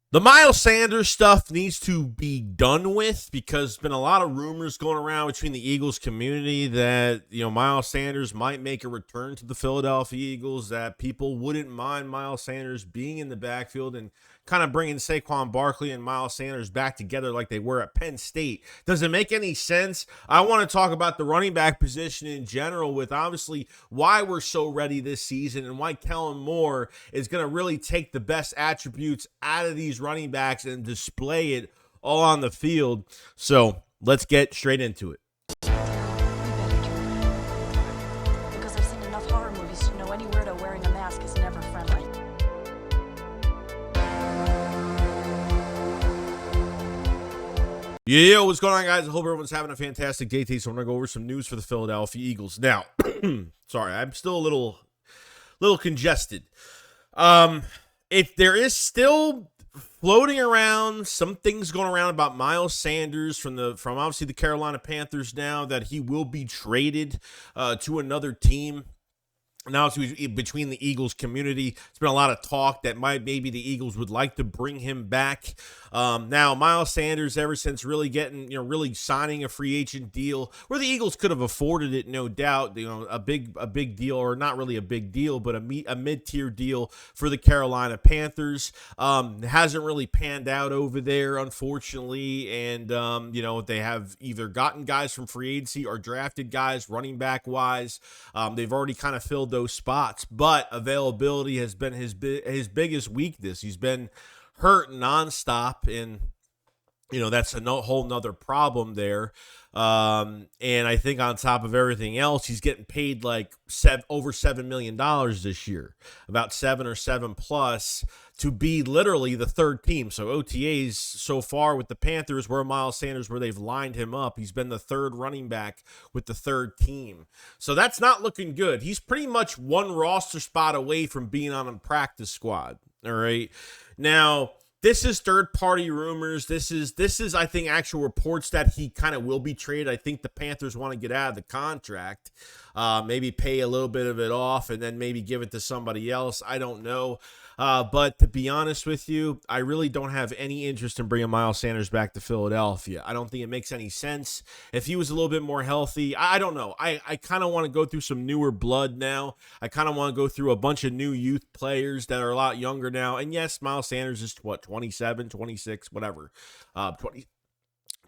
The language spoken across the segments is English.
The Miles Sanders stuff needs to be done with because there's been a lot of rumors going around between the Eagles community that, Miles Sanders might make a return to the Philadelphia Eagles, that people wouldn't mind Miles Sanders being in the backfield and kind of bringing Saquon Barkley and Miles Sanders back together like they were at Penn State. Does it make any sense? I want to talk about the running back position in general with obviously why we're so ready this season and why Kellen Moore is going to really take the best attributes out of these running backs and display it all on the field. So let's get straight into it. Because I've seen enough horror movies to know any weirdo wearing a mask is never friendly. Yeah, what's going on, guys? I hope everyone's having a fantastic day today. So I'm going to go over some news for the Philadelphia Eagles. Now, sorry, I'm still a little congested. If there is still floating around some things going around about Miles Sanders from obviously the Carolina Panthers now that he will be traded to another team. Now it's between the Eagles community. It's been a lot of talk that maybe the Eagles would like to bring him back. Now Miles Sanders, ever since really really signing a free agent deal where the Eagles could have afforded it, no doubt. A big deal, or not really a big deal, but a mid-tier deal for the Carolina Panthers. Hasn't really panned out over there, unfortunately. And they have either gotten guys from free agency or drafted guys running back wise. They've already kind of filled those spots, but availability has been his biggest weakness. He's been hurt nonstop, and that's a whole nother problem there. And I think on top of everything else, he's getting paid like over $7 million this year, about 7 or 7 plus, to be literally the third team. So OTAs so far with the Panthers, where Miles Sanders, where they've lined him up, he's been the third running back with the third team. So that's not looking good. He's pretty much one roster spot away from being on a practice squad. All right. Now, this is third-party rumors. This is I think actual reports that he kind of will be traded. I think the Panthers want to get out of the contract, maybe pay a little bit of it off, and then maybe give it to somebody else. I don't know. But to be honest with you, I really don't have any interest in bringing Miles Sanders back to Philadelphia. I don't think it makes any sense. If he was a little bit more healthy, I don't know. I kind of want to go through some newer blood now. I kind of want to go through a bunch of new youth players that are a lot younger now. And yes, Miles Sanders is 27, 26, whatever.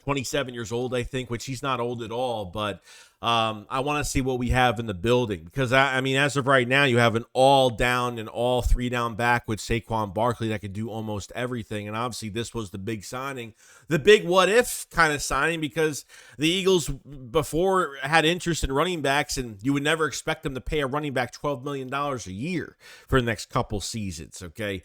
27 years old, I think, which he's not old at all, but I want to see what we have in the building, because I mean, as of right now, you have an all down and all 3 down back with Saquon Barkley that could do almost everything. And obviously this was the big signing, the big what if kind of signing, because the Eagles before had interest in running backs, and you would never expect them to pay a running back $12 million a year for the next couple seasons. Okay.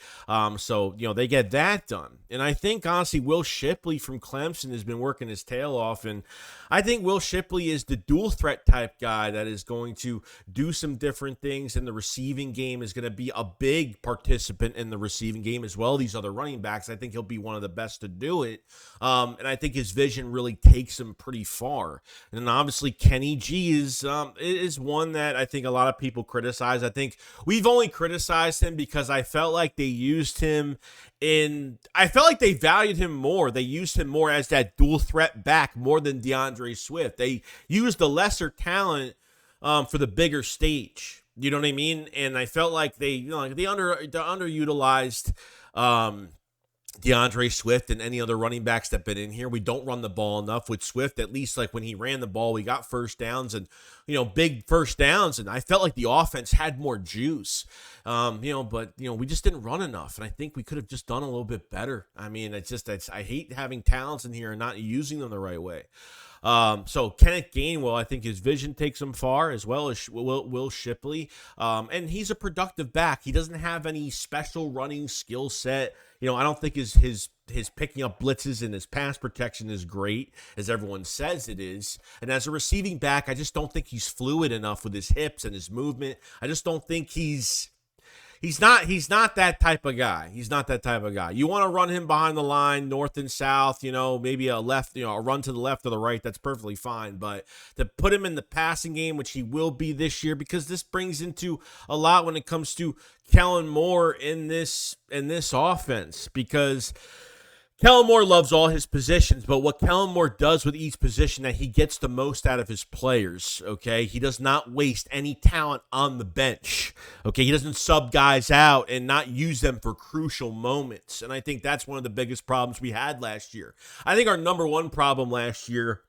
So, they get that done. And I think honestly, Will Shipley from Clemson has been working his tail off. And I think Will Shipley is the dual threat type guy that is going to do some different things in the receiving game, is going to be a big participant in the receiving game as well. These other running backs, I think he'll be one of the best to do it. And I think his vision really takes him pretty far. And then obviously Kenny G is one that I think a lot of people criticize. I think we've only criticized him because I felt like they used him I felt like they valued him more. They used him more as that dual threat back more than DeAndre Swift. They used the lesser talent for the bigger stage. You know what I mean? And I felt like they underutilized DeAndre Swift and any other running backs that have been in here. We don't run the ball enough with Swift. At least like when he ran the ball, we got first downs and, big first downs. And I felt like the offense had more juice, but we just didn't run enough. And I think we could have just done a little bit better. I mean, I hate having talents in here and not using them the right way. So Kenneth Gainwell, I think his vision takes him far, as well as Will Shipley. And he's a productive back. He doesn't have any special running skill set. I don't think his picking up blitzes and his pass protection is great, as everyone says it is. And as a receiving back, I just don't think he's fluid enough with his hips and his movement. I just don't think he's He's not that type of guy. He's not that type of guy. You want to run him behind the line, north and south, maybe a left, a run to the left or the right, that's perfectly fine. But to put him in the passing game, which he will be this year, because this brings into a lot when it comes to Kellen Moore in this offense, because Kellen Moore loves all his positions, but what Kellen Moore does with each position, that he gets the most out of his players, okay? He does not waste any talent on the bench, okay? He doesn't sub guys out and not use them for crucial moments, and I think that's one of the biggest problems we had last year. I think our number one problem last year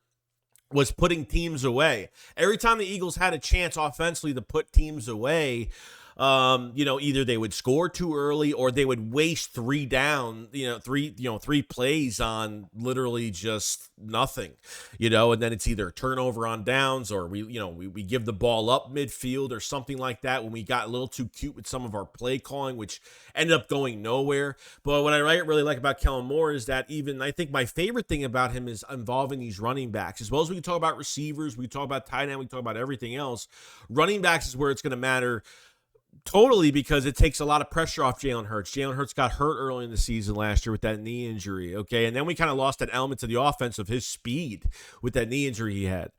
was putting teams away. Every time the Eagles had a chance offensively to put teams away, either they would score too early or they would waste three plays on literally just nothing, and then it's either a turnover on downs or we give the ball up midfield or something like that when we got a little too cute with some of our play calling, which ended up going nowhere. But what I really like about Kellen Moore is that I think my favorite thing about him is involving these running backs. As well as we can talk about receivers, we can talk about tight end, we can talk about everything else. Running backs is where it's going to matter totally, because it takes a lot of pressure off Jalen Hurts. Jalen Hurts got hurt early in the season last year with that knee injury, okay? And then we kind of lost that element to the offense of his speed with that knee injury he had.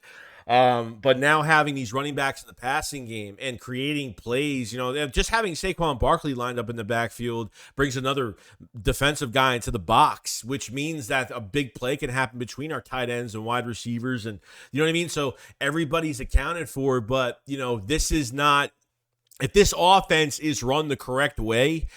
But now having these running backs in the passing game and creating plays, just having Saquon Barkley lined up in the backfield brings another defensive guy into the box, which means that a big play can happen between our tight ends and wide receivers. And you know what I mean? So everybody's accounted for, but, this is not... If this offense is run the correct way,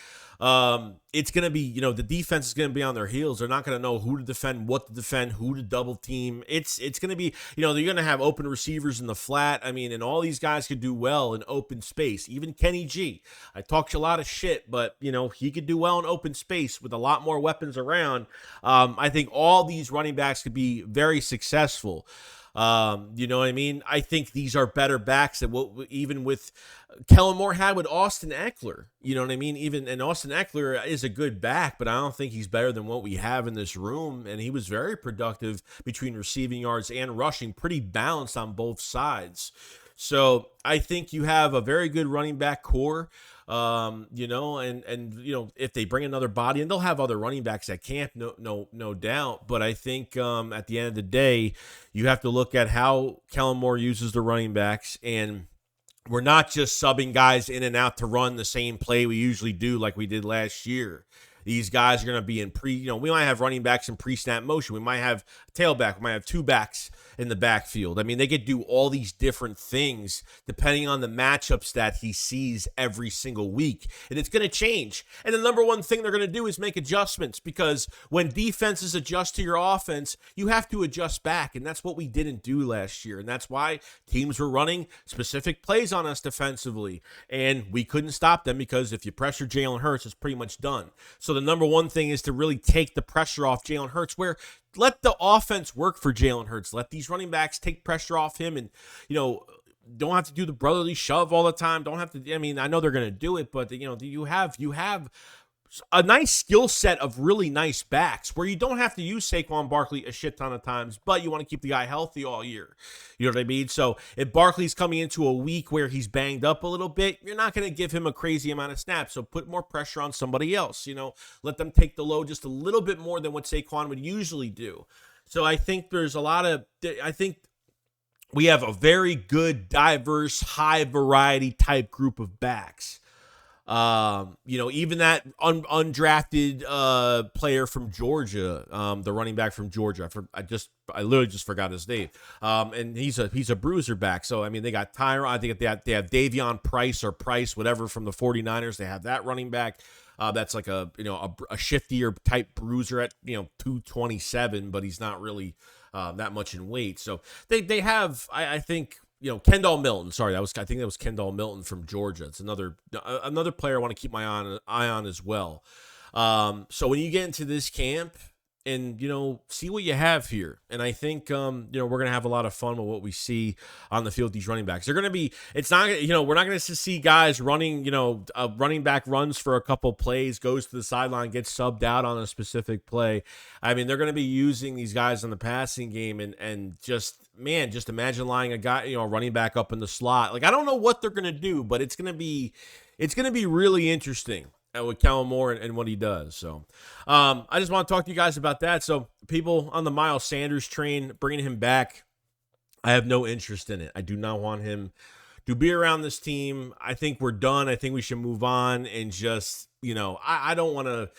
it's going to be, the defense is going to be on their heels. They're not going to know who to defend, what to defend, who to double team. It's going to be, they're going to have open receivers in the flat. I mean, and all these guys could do well in open space. Even Kenny G. I talked a lot of shit, but, he could do well in open space with a lot more weapons around. I think all these running backs could be very successful. You know what I mean? I think these are better backs than what even with Kellen Moore had with Austin Eckler. You know what I mean? And Austin Eckler is a good back, but I don't think he's better than what we have in this room. And he was very productive between receiving yards and rushing, pretty balanced on both sides. So I think you have a very good running back core. If they bring another body, and they'll have other running backs at camp, no doubt. But I think at the end of the day, you have to look at how Kellen Moore uses the running backs, and we're not just subbing guys in and out to run the same play we usually do like we did last year. These guys are going to be in we might have running backs in pre-snap motion. We might have a tailback. We might have two backs in the backfield. I mean, they could do all these different things depending on the matchups that he sees every single week. And it's going to change. And the number one thing they're going to do is make adjustments, because when defenses adjust to your offense, you have to adjust back. And that's what we didn't do last year. And that's why teams were running specific plays on us defensively. And we couldn't stop them, because if you pressure Jalen Hurts, it's pretty much done. So the number one thing is to really take the pressure off Jalen Hurts, where let the offense work for Jalen Hurts. Let these running backs take pressure off him, and, don't have to do the brotherly shove all the time. Don't have to, I know they're going to do it, but, you have a nice skill set of really nice backs where you don't have to use Saquon Barkley a shit ton of times, but you want to keep the guy healthy all year. You know what I mean? So if Barkley's coming into a week where he's banged up a little bit, you're not going to give him a crazy amount of snaps. So put more pressure on somebody else, let them take the load just a little bit more than what Saquon would usually do. So I think we have a very good, diverse, high variety type group of backs. Even that undrafted player from Georgia, the running back from Georgia. I literally just forgot his name. And he's a bruiser back. So they got Tyron. I think they have Davion Price or Price, whatever, from the 49ers. They have that running back. That's like a shiftier type bruiser at 227, but he's not really that much in weight. So they have, I think. Kendall Milton. Sorry, I think that was Kendall Milton from Georgia. It's another player I want to keep my eye on as well. So when you get into this camp and, see what you have here. And I think, we're going to have a lot of fun with what we see on the field, these running backs. They're going to be, it's not, we're not going to see guys running, running back runs for a couple plays, goes to the sideline, gets subbed out on a specific play. They're going to be using these guys in the passing game and just imagine lying a guy, a running back up in the slot. Like, I don't know what they're going to do, but it's going to be it's going to be really interesting with Kellen Moore and what he does. So I just want to talk to you guys about that. So people on the Miles Sanders train, bringing him back, I have no interest in it. I do not want him to be around this team. I think we're done. I think we should move on and just, I don't want to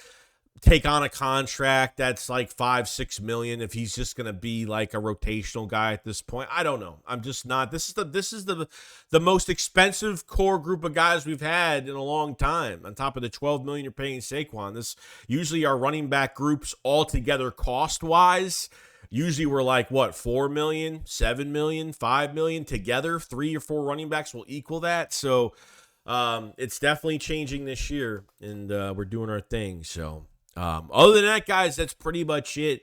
take on a contract that's like $5-6 million if he's just going to be like a rotational guy at this point. I don't know. I'm just not. This is the most expensive core group of guys we've had in a long time. On top of the $12 million you're paying Saquon, this usually our running back groups altogether cost wise. Usually we're like, what, $4 million, $7 million, $5 million together. 3 or 4 running backs will equal that. So it's definitely changing this year, and we're doing our thing. So other than that, guys, that's pretty much it.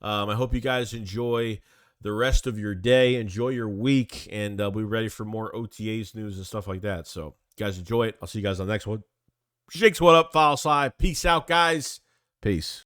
I hope you guys enjoy the rest of your day. Enjoy your week, and be ready for more OTAs news and stuff like that. So you guys enjoy it. I'll see you guys on the next one. Shakes, what up? Follow slide. Peace out, guys. Peace.